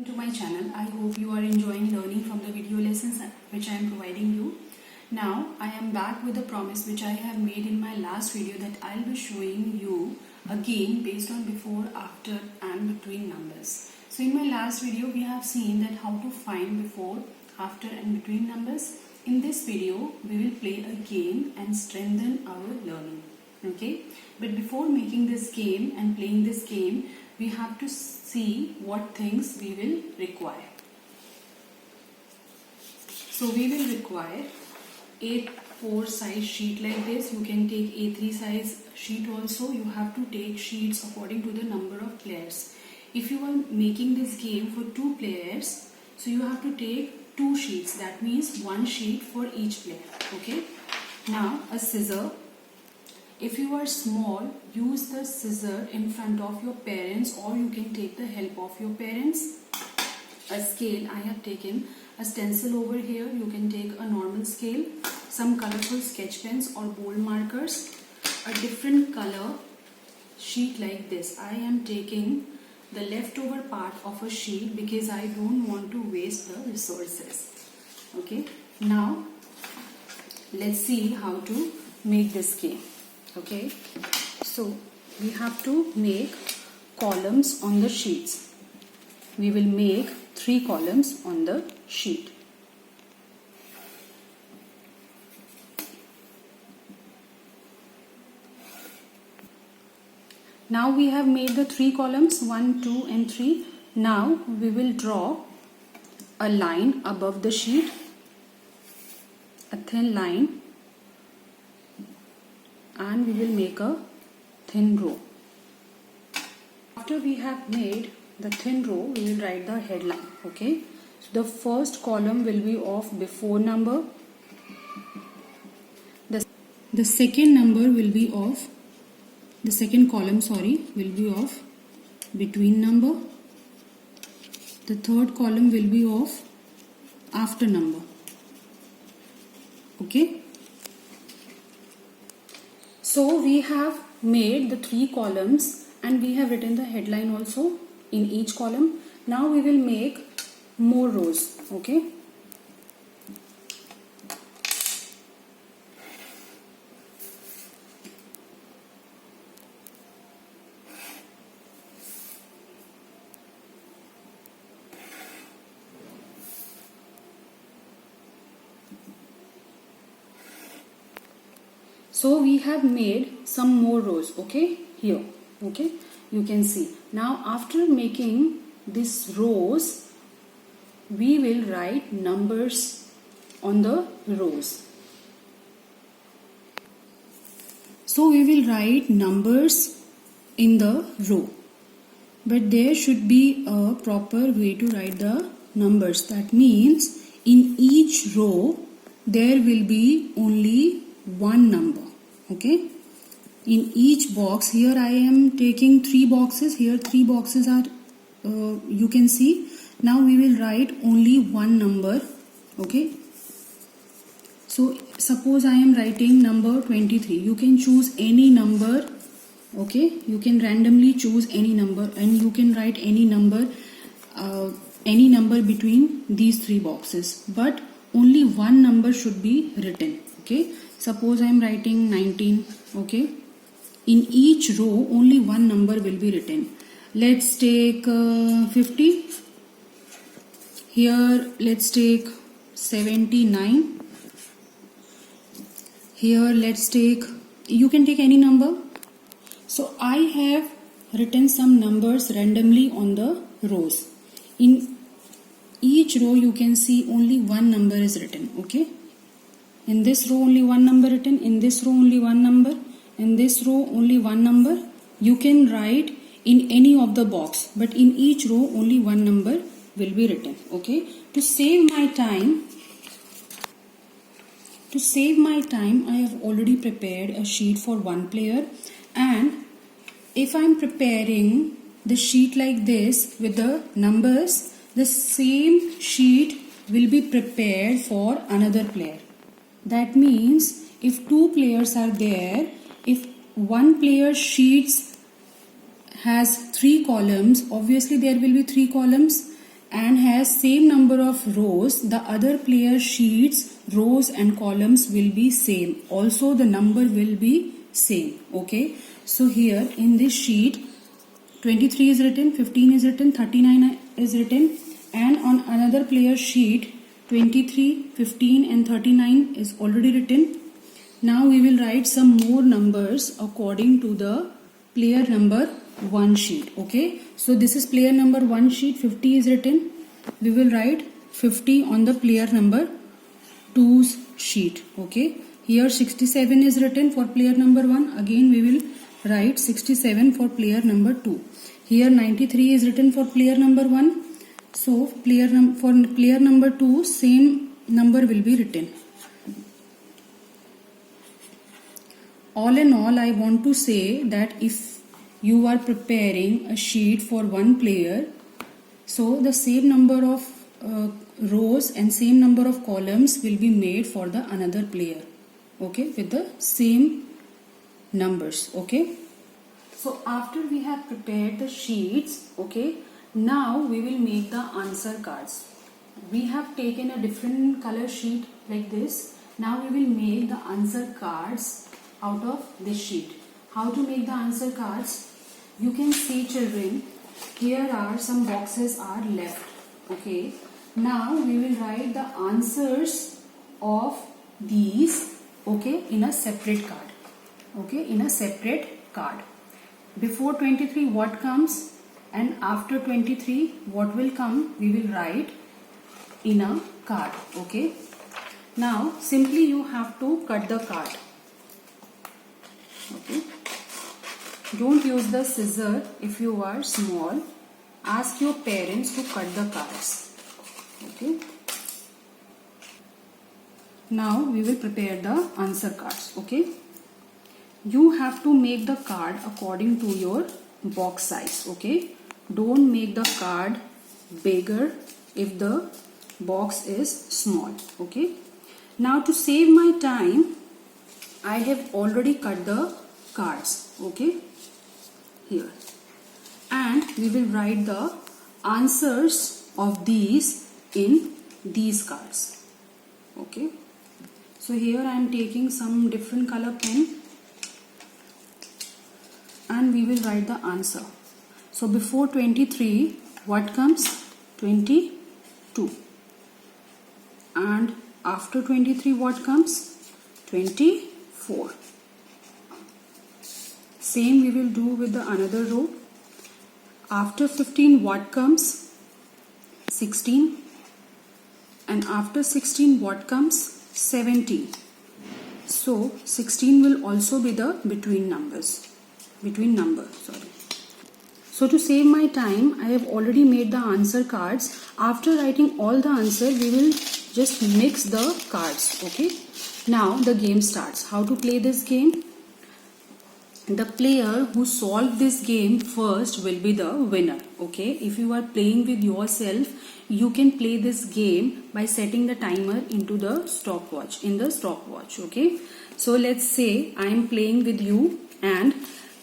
To my channel. I hope you are enjoying learning from the video lessons which I am providing you. Now I am back with a promise which I have made in my last video that I'll be showing you a game based on before, after and between numbers. So in my last video we have seen that how to find before, after and between numbers. In this video we will play a game and strengthen our learning. Okay, but before making this game and playing this game, we have to see what things we will require. So we will require A4 size sheet like this. You can take A3 size sheet also. You have to take sheets according to the number of players. If you are making this game for 2 players, so you have to take 2 sheets. That means 1 sheet for each player. Okay. Now a scissor. If you are small, use the scissor in front of your parents, or you can take the help of your parents. A scale, I have taken a stencil over here. You can take a normal scale, some colorful sketch pens or bold markers, a different color sheet like this. I am taking the leftover part of a sheet because I don't want to waste the resources. Okay, now let's see how to make this game. Okay, so we have to make columns on the sheets. We will make 3 columns on the sheet. Now we have made the 3 columns, 1, 2 and 3. Now we will draw a line above the sheet, a thin line, and we will make a thin row. After we have made the thin row, we will write the headline. Okay, so the first column will be of before number, the second number will be of the second column will be of between number, the third column will be of after number. Okay, so we have made the 3 columns and we have written the headline also in each column. Now we will make more rows. Okay. So we have made some more rows, okay, here, okay, you can see. Now after making these rows, we will write numbers on the rows. So we will write numbers in the row, but there should be a proper way to write the numbers. That means in each row there will be only one number. Okay, in each box, here I am taking 3 boxes, here 3 boxes are you can see. Now we will write only one number. Okay, so suppose I am writing number 23. You can choose any number. Okay, you can randomly choose any number and you can write any number between these 3 boxes, but only one number should be written. Okay, suppose I am writing 19. Okay, in each row only one number will be written. Let's take 50. Here let's take 79. Here let's take, you can take any number. So I have written some numbers randomly on the rows. In each row you can see only one number is written. Okay, in this row only one number written, in this row only one number, in this row only one number. You can write in any of the box, but in each row only one number will be written. Okay, to save my time, I have already prepared a sheet for 1 player, and if I am preparing the sheet like this with the numbers, the same sheet will be prepared for another player. That means if 2 players are there, if one player's sheets has 3 columns, obviously there will be 3 columns, and has same number of rows, the other player's sheets, rows and columns will be same. Also the number will be same. Okay. So here in this sheet 23 is written, 15 is written, 39 is written, and on another player's sheet 23, 15 and 39 is already written. Now we will write some more numbers according to the player number 1 sheet. Okay. So this is player number 1 sheet, 50 is written. We will write 50 on the player number 2's sheet. Okay. Here 67 is written for player number 1. Again we will write 67 for player number 2. Here 93 is written for player number 1. So for player number 2 same number will be written. All in all, I want to say that if you are preparing a sheet for one player, so the same number of rows and same number of columns will be made for the another player. Okay, with the same numbers. Okay. So after we have prepared the sheets, okay, now we will make the answer cards. We have taken a different color sheet like this. Now we will make the answer cards out of this sheet. How to make the answer cards? You can see, children, here are some boxes are left. Okay. Now we will write the answers of these, okay, in a separate card. Okay, in a separate card. Before 23 what comes and after 23 what will come, we will write in a card. Okay. Now simply you have to cut the card. Okay. Don't use the scissor if you are small. Ask your parents to cut the cards. Okay. Now we will prepare the answer cards. Okay. You have to make the card according to your box size. Okay. Don't make the card bigger if the box is small. Okay. Now to save my time, I have already cut the cards. Okay. Here. And we will write the answers of these in these cards. Okay. So here I am taking some different color pen and we will write the answer. So before 23 what comes? 22. And after 23 what comes? 24. Same we will do with the another row. After 15 what comes? 16. And after 16 what comes? 17. So 16 will also be the between number. So to save my time, I have already made the answer cards. After writing all the answer, we will just mix the cards. Okay. Now the game starts. How to play this game? The player who solved this game first will be the winner. Okay. If you are playing with yourself, you can play this game by setting the timer into the stopwatch. Okay. So let's say I am playing with you and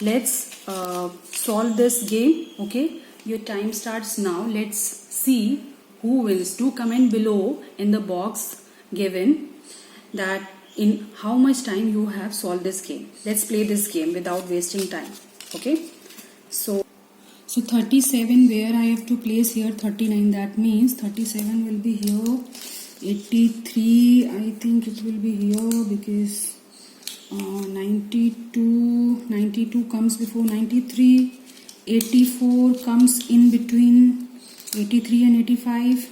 let's solve this game. Okay. Your time starts now. Let's see who wins. Do comment below in the box given that in how much time you have solved this game. Let's play this game without wasting time. Okay. So 37, where I have to place here 39. That means 37 will be here. 83, I think it will be here because 92 comes before 93. 84 comes in between 83 and 85.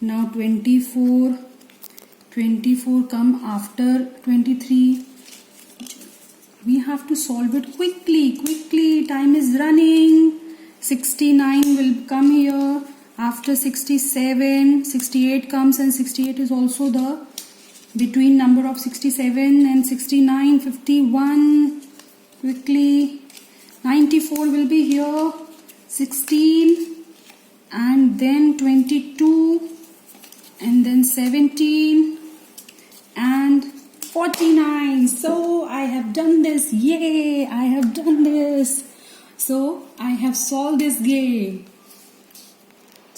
Now 24 come after 23. We have to solve it quickly. Time is running. 69 will come here. After 67, 68 comes, and 68 is also the between number of 67 and 69. 51 quickly. 94 will be here. 16 and then 22 and then 17 and 49. So I have done this. Yay! I have done this. So I have solved this game.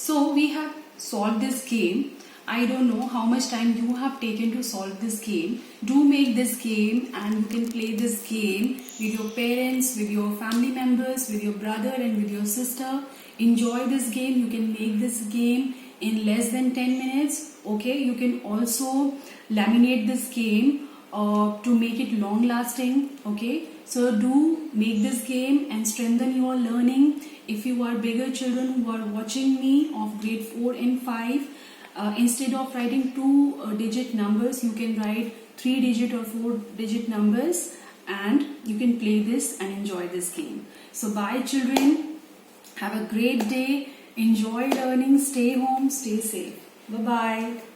So we have solved this game. I don't know how much time you have taken to solve this game. Do make this game, and you can play this game with your parents, with your family members, with your brother and with your sister. Enjoy this game. You can make this game in less than 10 minutes. Okay, you can also laminate this game to make it long lasting. Okay, so do make this game and strengthen your learning. If you are bigger children who are watching me of grade 4 and 5, instead of writing 2-digit numbers, you can write 3-digit or 4-digit numbers, and you can play this and enjoy this game. So bye children, have a great day, enjoy learning, stay home, stay safe. Bye bye.